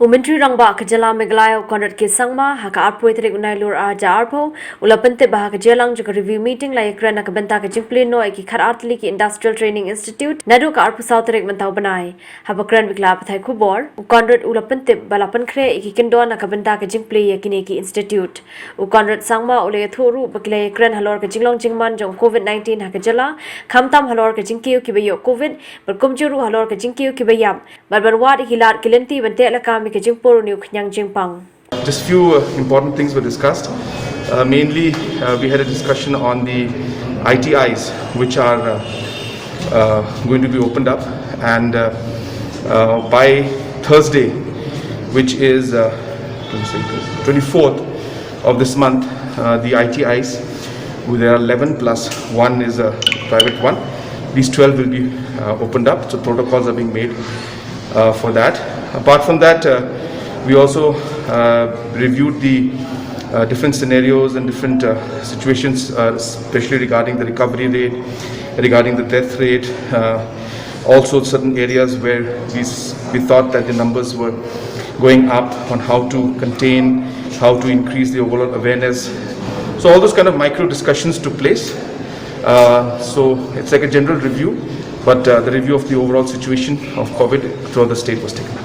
Myntri Rangbah kejala Meghalaya konrat ke sangma haka arpoi Tarik Nailur aja arpo ula Pyntip bah kejalang juga review meeting la ekran nak benta ke Plie Noh ki Tylli ki Industrial Training Institute Naduh ka arpo South Tarik mentau benai haba kran bikla pathai khubor konrat ula Pyntip balapan kre ki kindo nak benta ke Plie yakini ki Institute konrat sangma ule thuru bakila ekran halor ke jinglong jingman jong COVID-19 haka jala khamtam halor ke jingkiu ki bayo COVID berkumjuru halor ke jingkiu ki bayam barbarwat hilat kilenti bente la Just few important things were discussed. Mainly, we had a discussion on the ITIs, which are going to be opened up, and by Thursday, which is 24th of this month, the ITIs, there are 11 plus one is a private one. These 12 will be opened up, so protocols are being made for that. Apart from that, we also reviewed the different scenarios and different situations, especially regarding the recovery rate, regarding the death rate, also certain areas where we thought that the numbers were going up, on how to contain, how to increase the overall awareness. So all those kind of micro discussions took place. So it's like a general review, but the review of the overall situation of COVID throughout the state was taken.